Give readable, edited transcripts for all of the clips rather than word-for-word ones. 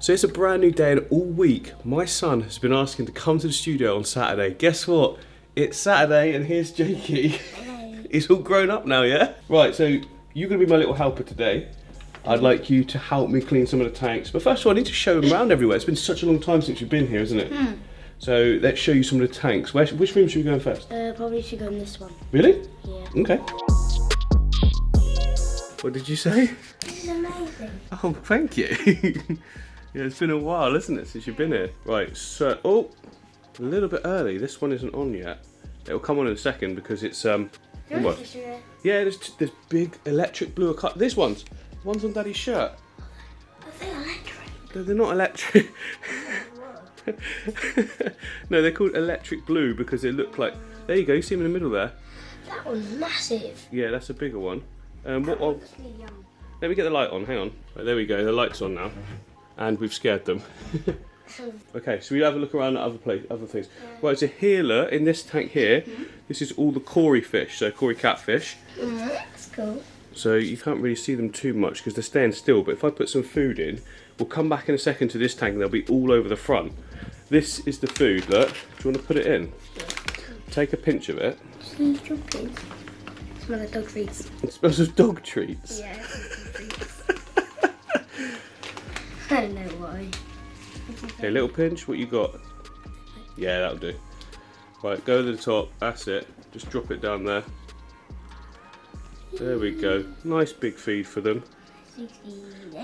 So it's a brand new day, and all week my son has been asking to come to the studio on Saturday. Guess what? It's Saturday and here's Jakey. He's all grown up now, yeah? Right, so you're going to be my little helper today. I'd like you to help me clean some of the tanks. But first of all, I need to show them around everywhere. It's been such a long time since you've been here, isn't it? So let's show you some of the tanks. Which room should we go in first? Probably should go in this one. Really? Yeah. Okay. What did you say? This is amazing. Oh, thank you. Yeah, it's been a while, isn't it, since you've been here? Right, so, oh, a little bit early. This one isn't on yet. It'll come on in a second because it's, what? Yeah, there's big electric blue. This one's on Daddy's shirt. Are they electric? No, they're not electric. No, they're called electric blue because they look like, there you go, you see them in the middle there. That one's massive. Yeah, that's a bigger one. Let me get the light on, hang on. Right, there we go, the light's on now. And we've scared them. Okay, so we have a look around at other things. Right, so here, look, in this tank here, this is all the Cory fish, so Cory catfish. That's cool. So you can't really see them too much because they're staying still, but if I put some food in, we'll come back in a second to this tank and they'll be all over the front. This is the food, look. Do you want to put it in? Take a pinch of it. It smells like dog treats. It smells of dog treats? Yeah, it smells like dog treats. I don't know why. Okay, little pinch, what you got? Yeah, that'll do. Right, go to the top, that's it. Just drop it down there. There we go. Nice big feed for them.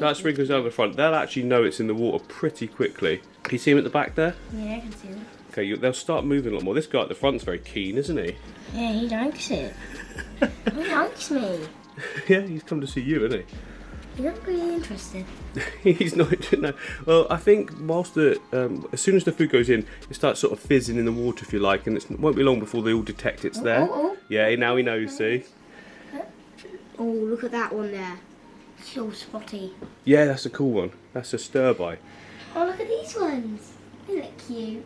That sprinkles down the front. They'll actually know it's in the water pretty quickly. Can you see them at the back there? Yeah, I can see them. Okay, they'll start moving a lot more. This guy at the front's very keen, isn't he? Yeah, he likes it. He likes me. Yeah, he's come to see you, isn't he? He's not really interested. He's not. No. Well, I think whilst as soon as the food goes in, it starts sort of fizzing in the water, if you like, and it won't be long before they all detect it's there. Oh. Yeah, now he knows. See. Oh, look at that one there. So spotty. Yeah, that's a cool one. That's a stir-by. Oh, look at these ones. They look cute.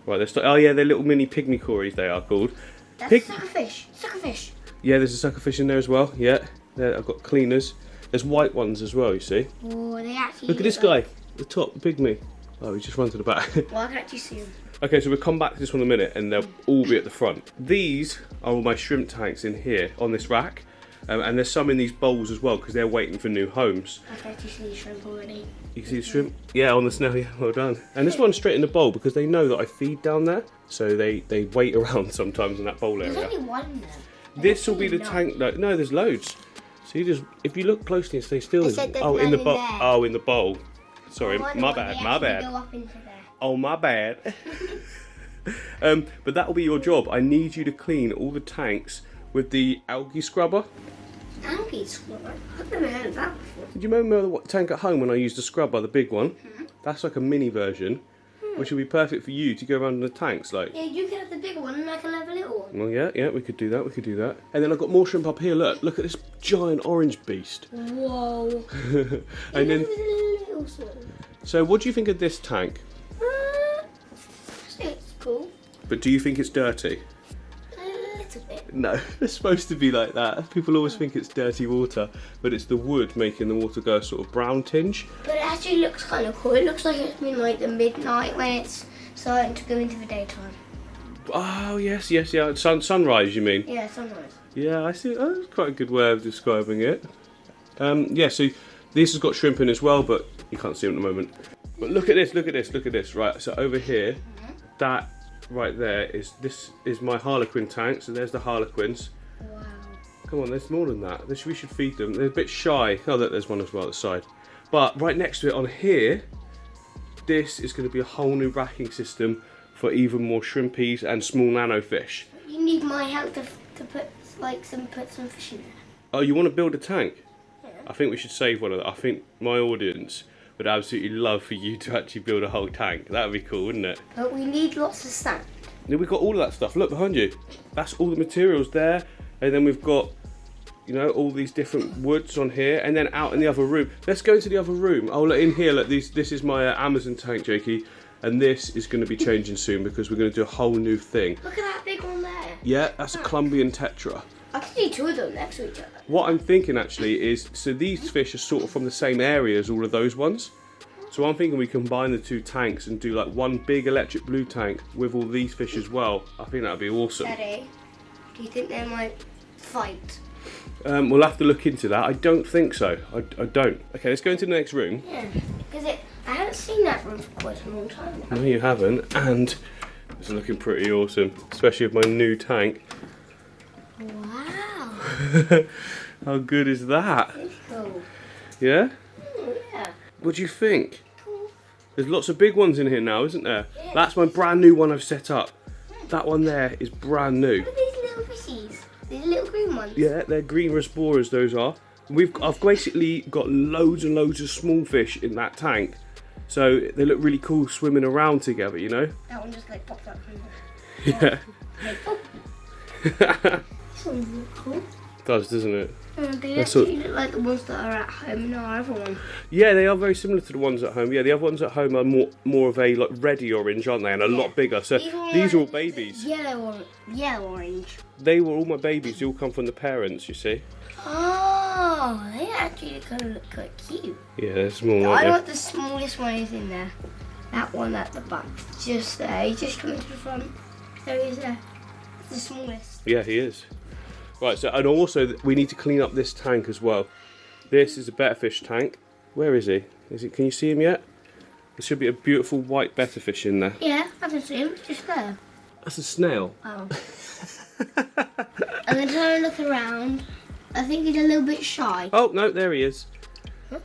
Right, oh yeah, they're little mini pygmy cories. They are called. That's suckerfish. Suckerfish. Yeah, there's a suckerfish in there as well. Yeah, there, I've got cleaners. There's white ones as well, you see. Oh, they actually. Look at this guy, the top, the pygmy. Oh, he just runs to the back. Well, I can actually see him. Okay, so we'll come back to this one in a minute and they'll all be at the front. These are all my shrimp tanks in here on this rack. And there's some in these bowls as well because they're waiting for new homes. I can actually see the shrimp already. You can see the shrimp? Yeah, on the snail, yeah, well done. And this one's straight in the bowl because they know that I feed down there. So they wait around sometimes in that bowl area. There's only one there. This will be the tank. No, there's loads. So you just, if you look closely and stay still. I said there's in the none in bowl. there. Oh, in the bowl. Sorry, my Go bad. up into there. Oh, my bad. But that will be your job. I need you to clean all the tanks with the algae scrubber. Algae scrubber? I've never heard of that before. Did you remember the tank at home when I used the scrubber, the big one? That's like a mini version, which would be perfect for you to go around in the tanks, like. Yeah, you can have the bigger one and I can have a little one. Well, yeah, we could do that. And then I've got more shrimp up here. Look at this giant orange beast. Whoa. And then. It was a little small. So, what do you think of this tank? It's cool. But do you think it's dirty? A little bit. No, it's supposed to be like that. People always think it's dirty water, but it's the wood making the water go a sort of brown tinge. But it actually looks kind of cool. It looks like it's been like the midnight when it's starting to go into the daytime. Oh, yes. Sunrise, you mean? Yeah, sunrise. Yeah, I see. Oh, that's quite a good way of describing it. Yeah, so this has got shrimp in as well, but you can't see them at the moment. But look at this. Right, so over here, that right there is my Harlequin tank. So there's the Harlequins. Wow. Come on, there's more than that. We should feed them. They're a bit shy. Oh, look, there's one as well at the side. But right next to it on here, this is going to be a whole new racking system for even more shrimpies and small nano fish. You need my help to put some fish in there. Oh, you want to build a tank? Yeah. I think we should save one of that. I think my audience would absolutely love for you to actually build a whole tank. That would be cool, wouldn't it? But we need lots of sand. Yeah, we've got all of that stuff. Look behind you. That's all the materials there. And then we've got, you know, all these different woods on here. And then out in the other room. Let's go into the other room. Oh, look in here. Look, this is my Amazon tank, Jakey. And this is going to be changing soon because we're going to do a whole new thing. Look at that big one there. Yeah, that's a Colombian tetra. I can see two of them next to each other. What I'm thinking actually is, so these fish are sort of from the same area as all of those ones. So I'm thinking we combine the two tanks and do like one big electric blue tank with all these fish as well. I think that would be awesome. Daddy, do you think they might fight? We'll have to look into that. I don't think so. I don't. Okay, let's go into the next room. Yeah, because I haven't seen that room for quite a long time now. No, you haven't. And it's looking pretty awesome, especially with my new tank. Wow. How good is that? That's cool. Yeah? Yeah. What do you think? Cool. There's lots of big ones in here now, isn't there? Yeah. That's my brand new one I've set up. That one there is brand new. Look at these little fishies. These little green ones. Yeah, they're green resporas, those are. I've basically got loads and loads of small fish in that tank. So they look really cool swimming around together, you know? That one just like popped up from there. Yeah. Oh. This one's really cool. Does, doesn't it? They That's actually look like the ones that are at home in our other one. Yeah, they are very similar to the ones at home. Yeah, the other ones at home are more of a like reddy orange, aren't they? And a lot bigger. So these are all babies. Yellow orange. They were all my babies. They all come from the parents, you see. Oh, they actually kind of look quite cute. Yeah, they're small, I aren't they? want the smallest one is in there. That one at the back. Just there. He's just coming to the front. There he is there. It's the smallest. Yeah, he is. Right, so and also we need to clean up this tank as well. This is a better fish tank. Where is he? Can you see him yet? There should be a beautiful white better fish in there. Yeah, I can see him. Just there. That's a snail. Oh. I'm going to try and look around. I think he's a little bit shy. Oh, no, there he is. Huh?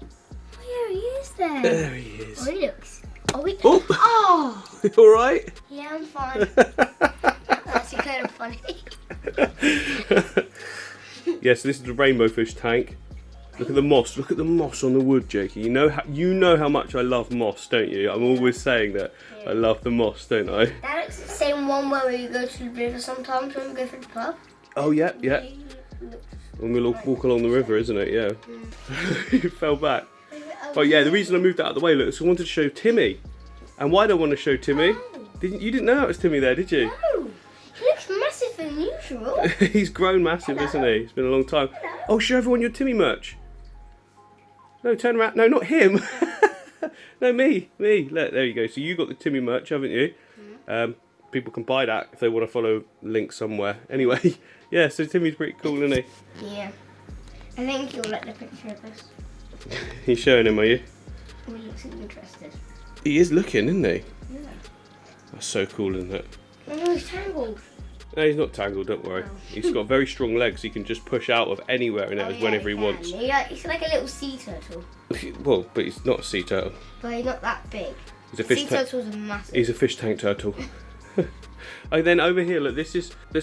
Oh, yeah, he is there. There he is. Oh, he looks. Oh, he... Oh! Oh! You alright? Yeah, I'm fine. That's kind of funny. Yeah, so this is the rainbow fish tank. Look at the moss. Look at the moss on the wood, Jakey. You know how much I love moss, don't you? I'm always saying that. I love the moss, don't I? That looks the same one where we go to the river sometimes when we go for the pub. Oh, yeah, yeah. When we walk along the river, isn't it? Yeah. You fell back. But yeah, the reason I moved that out of the way, look, is I wanted to show Timmy. And why do I want to show Timmy? Oh. You didn't know it was Timmy there, did you? No, he looks massive than usual. He's grown massive, isn't he? It's been a long time. Oh, show everyone your Timmy merch. No, turn around. No, not him. No, me. Look, there you go. So you got the Timmy merch, haven't you? People can buy that if they want to follow links somewhere. Anyway, yeah, so Timmy's pretty cool, isn't he? Yeah. I think you'll like the picture of us. You're showing him, are you? Oh, he looks interested. He is looking, isn't he? Yeah. That's so cool, isn't it? Oh, he's tangled. No, he's not tangled, don't worry. Oh. He's got very strong legs. He can just push out of anywhere in it whenever he wants. He's like a little sea turtle. Well, but he's not a sea turtle. But he's not that big. He's a fish Sea turtles are massive. He's a fish tank turtle. And then over here, look, this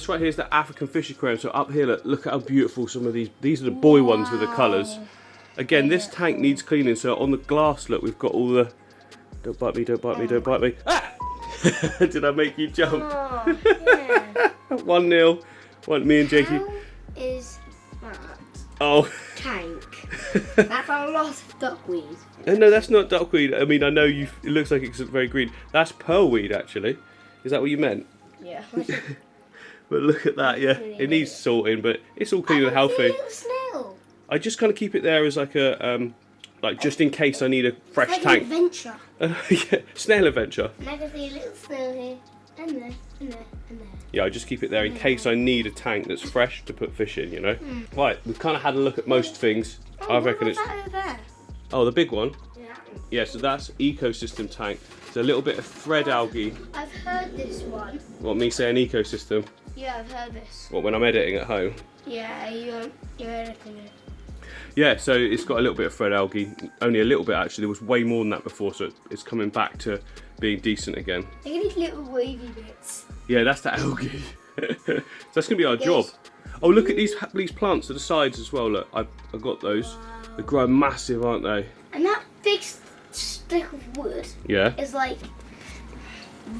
right here is the African fish aquarium. So up here, look at how beautiful some of these are the boy ones with the colours. Again, this tank needs cleaning. So on the glass, look, we've got all the... Don't bite me, don't bite me, don't bite me. Ah! Did I make you jump? Oh, yeah. 1-0. Me and Jakey. How is that Oh. tank? That's a lot of duckweed. No, that's not duckweed. I mean, I know it looks like it's very green. That's pearlweed, actually. Is that what you meant? Yeah. But look at that, yeah. It needs sorting, but it's all clean and healthy. A little snail. I just kind of keep it there as like a, like just in case I need a fresh Like tank. an adventure. Yeah, snail adventure. And I can see a little snail here, and there, and there, and there. Yeah, I just keep it there in case I need a tank that's fresh to put fish in, you know. Right, we've kind of had a look at most things. Oh, I reckon it's... That over there? Oh, the big one? Yeah. Yeah, so that's ecosystem tank. It's a little bit of thread algae. I've heard this one. What, me saying ecosystem? Yeah, I've heard this. What, when I'm editing at home? Yeah, you're editing it. Yeah, so it's got a little bit of thread algae. Only a little bit, actually. There was way more than that before, so it's coming back to being decent again. Look at these little wavy bits. Yeah, that's the algae. So that's going to be our job. Oh, look at these plants to the sides as well. Look, I've got those. Wow. They're growing massive, aren't they? And that big stick of wood Yeah. is like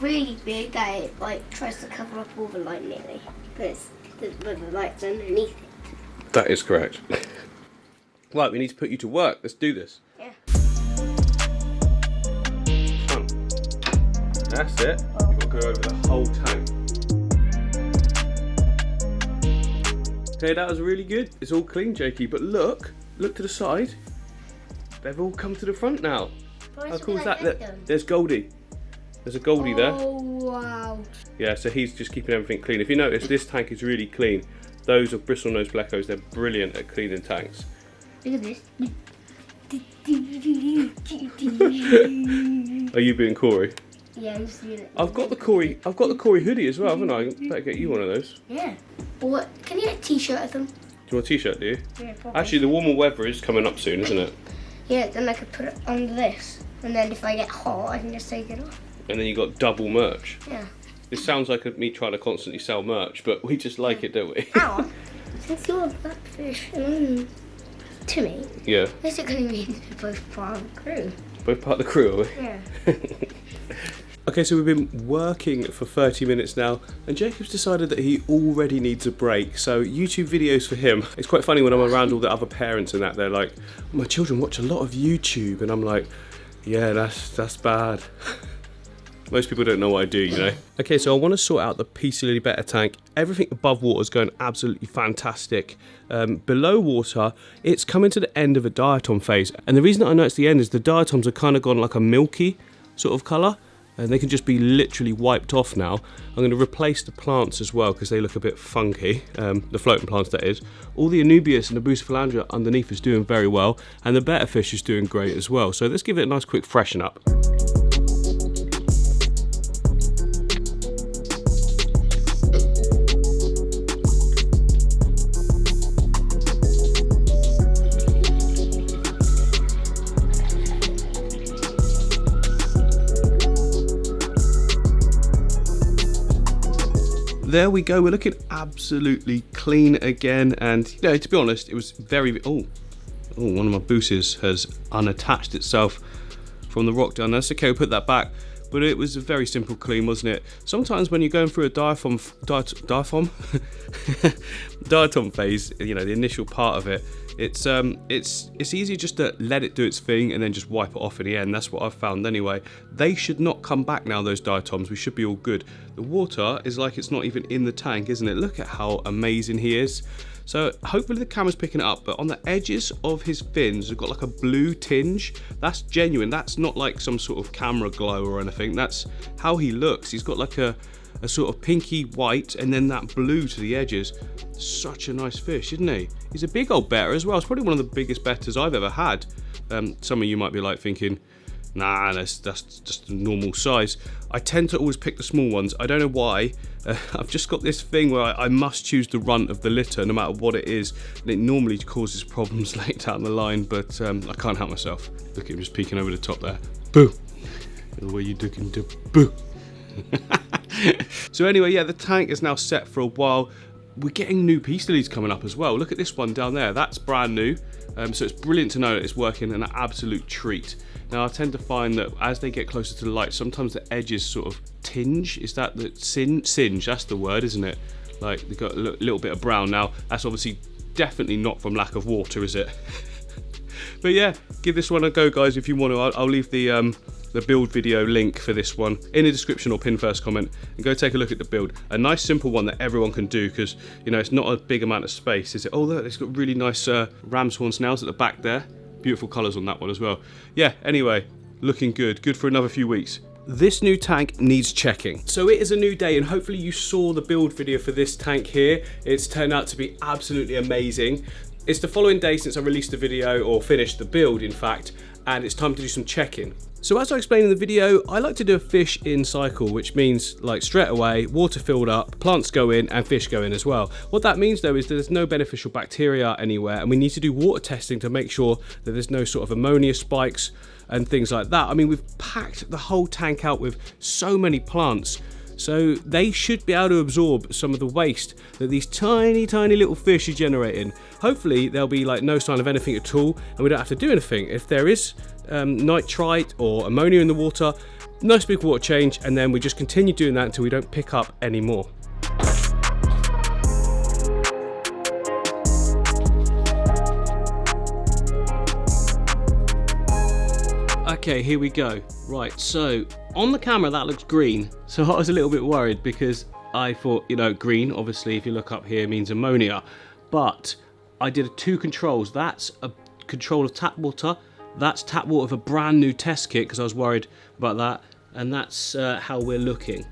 really big that it like tries to cover up all the light nearly. But the light's underneath it. That is correct. Right, we need to put you to work. Let's do this. Yeah. Come. That's it. You've got to go over the whole tank. Okay, that was really good. It's all clean, Jakey. But look to the side. They've all come to the front now. How cool is that? Look, there's Goldie. There's a Goldie there. Oh, wow. Yeah, so he's just keeping everything clean. If you notice, this tank is really clean. Those are bristlenose bleckos. They're brilliant at cleaning tanks. Look at this. Are you being Corey? Yeah, I'm just doing it. I've got the Corey hoodie as well, haven't I? Better get you one of those. Yeah. Or can you get a t-shirt of them? Do you want a t-shirt, do you? Yeah, probably. Actually, the warmer weather is coming up soon, isn't it? Yeah, then I could put it under this. And then if I get hot, I can just take it off. And then you got double merch. Yeah. This sounds like me trying to constantly sell merch, but we just like it, don't we? Hang on. Since you're that fish and to me, Yeah. basically means we're both part of the crew. Both part of the crew, are we? Yeah. Okay, so we've been working for 30 minutes now, and Jacob's decided that he already needs a break. So YouTube videos for him. It's quite funny when I'm around all the other parents and that, they're like, my children watch a lot of YouTube, and I'm like, yeah, that's bad. Most people don't know what I do, you know. Okay, so I want to sort out the peacefully better tank. Everything above water is going absolutely fantastic. Below water, it's coming to the end of a diatom phase. And the reason that I know it's the end is the diatoms are kind of gone like a milky sort of colour. And they can just be literally wiped off now. I'm going to replace the plants as well because they look a bit funky. The floating plants, that is. All the Anubias and the Bucephalandria underneath is doing very well. And the betta fish is doing great as well. So let's give it a nice quick freshen up. There we go, we're looking absolutely clean again, and you know, to be honest, it was very, one of my buses has unattached itself from the rock down there. That's okay, we'll put that back, but it was a very simple clean, wasn't it? Sometimes when you're going through a diatom phase, you know, the initial part of it, it's easier just to let it do its thing and then just wipe it off in the end. That's what I've found anyway. They should not come back now, those diatoms. We should be all good. The water is like it's not even in the tank, isn't it? Look at how amazing he is. So hopefully the camera's picking it up, but on the edges of his fins, they've got like a blue tinge. That's genuine. That's not like some sort of camera glow or anything. That's how he looks. He's got like a sort of pinky white and then that blue to the edges. Such a nice fish, isn't he? He's a big old betta as well. It's probably one of the biggest bettas I've ever had. Some of you might be like thinking, nah, that's just a normal size. I tend to always pick the small ones. I don't know why. I've just got this thing where I must choose the runt of the litter no matter what it is, and it normally causes problems later down the line, but I can't help myself. Look at him just peeking over the top there. Boo! The way you're looking to boo. So anyway, yeah, the tank is now set for a while. We're getting new peace lilies coming up as well. Look at this one down there. That's brand new. So it's brilliant to know that it's working, an absolute treat. Now I tend to find that as they get closer to the light, sometimes the edges sort of tinge. Is that the singe? That's the word, isn't it? Like they've got a little bit of brown. Now that's obviously definitely not from lack of water, is it? But yeah, give this one a go, guys, if you want to. I'll leave the build video link for this one in the description or pin first comment, and go take a look at the build. A nice simple one that everyone can do, because you know it's not a big amount of space, is it? Oh look, it's got really nice ram's horn snails at the back there. Beautiful colours on that one as well. Yeah, anyway, looking good for another few weeks. This new tank needs checking. So it is a new day, and hopefully you saw the build video for this tank here. It's turned out to be absolutely amazing. It's the following day since I released the video, or finished the build in fact, and it's time to do some checking. So as I explained in the video, I like to do a fish in cycle, which means like straight away, water filled up, plants go in and fish go in as well. What that means though is that there's no beneficial bacteria anywhere, and we need to do water testing to make sure that there's no sort of ammonia spikes and things like that. I mean, we've packed the whole tank out with so many plants, so they should be able to absorb some of the waste that these tiny little fish are generating. Hopefully there'll be like no sign of anything at all, and we don't have to do anything. If there is nitrite or ammonia in the water, nice big water change, and then we just continue doing that until we don't pick up any more. Okay, here we go. Right, so on the camera that looks green, so I was a little bit worried because I thought, you know, green obviously if you look up here means ammonia, but I did two controls. That's a control of tap water, That's tap water of a brand new test kit because I was worried about that. And that's how we're looking.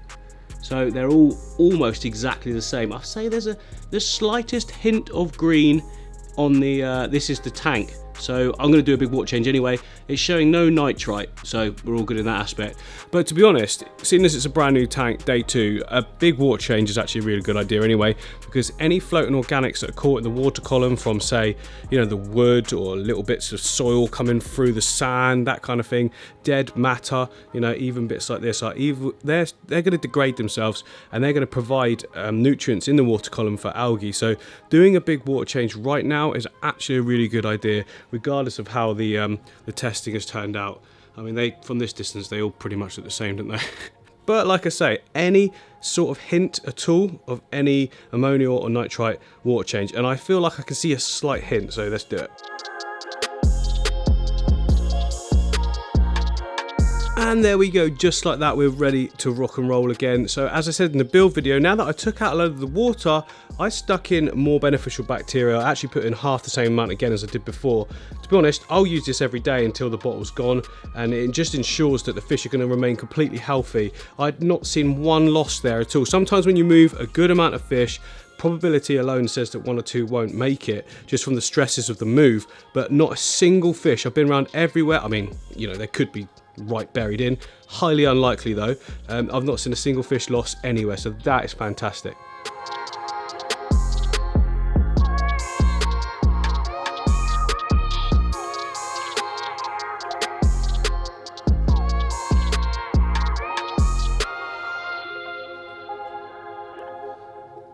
So they're all almost exactly the same. I'd say there's the slightest hint of green on the, this is the tank. So I'm going to do a big water change anyway. It's showing no nitrite, so we're all good in that aspect. But to be honest, seeing as it's a brand new tank, day 2, a big water change is actually a really good idea anyway, because any floating organics that are caught in the water column from, say, you know, the wood or little bits of soil coming through the sand, that kind of thing, dead matter, you know, even bits like this, they're going to degrade themselves and they're going to provide nutrients in the water column for algae. So doing a big water change right now is actually a really good idea, regardless of how the testing has turned out. I mean, from this distance, they all pretty much look the same, don't they? But like I say, any sort of hint at all of any ammonia or nitrite water change, and I feel like I can see a slight hint, so let's do it. And there we go, just like that, we're ready to rock and roll again. So as I said in the build video, now that I took out a load of the water, I stuck in more beneficial bacteria. I actually put in half the same amount again as I did before. To be honest, I'll use this every day until the bottle's gone, and it just ensures that the fish are going to remain completely healthy. I'd not seen one loss there at all. Sometimes when you move a good amount of fish, probability alone says that 1 or 2 won't make it just from the stresses of the move, but not a single fish. I've been around everywhere. I mean, you know, there could be right buried in, highly unlikely though. I've not seen a single fish loss anywhere, so that is fantastic.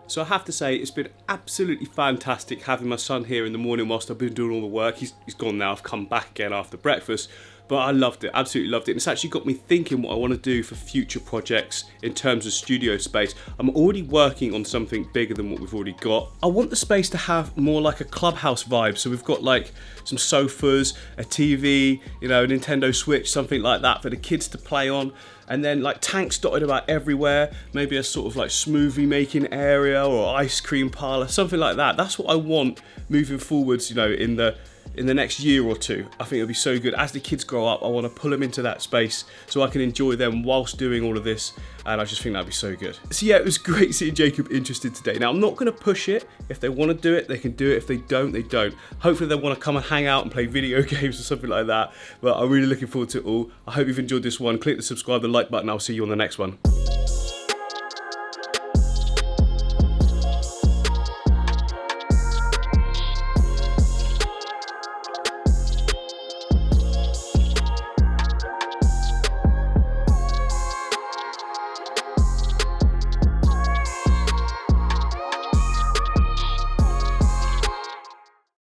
So I have to say, it's been absolutely fantastic having my son here in the morning whilst I've been doing all the work. He's gone now, I've come back again after breakfast. But I loved it, absolutely loved it. And it's actually got me thinking what I want to do for future projects in terms of studio space. I'm already working on something bigger than what we've already got. I want the space to have more like a clubhouse vibe. So we've got like some sofas, a TV, you know, a Nintendo Switch, something like that for the kids to play on. And then like tanks dotted about everywhere, maybe a sort of like smoothie making area or ice cream parlour, something like that. That's what I want moving forwards, you know, in the next year or two. I think it'll be so good. As the kids grow up, I want to pull them into that space so I can enjoy them whilst doing all of this, and I just think that'd be so good. So yeah, it was great seeing Jacob interested today. Now, I'm not going to push it. If they want to do it, they can do it. If they don't, they don't. Hopefully they'll want to come and hang out and play video games or something like that, but I'm really looking forward to it all. I hope you've enjoyed this one. Click the subscribe, the like button. I'll see you on the next one.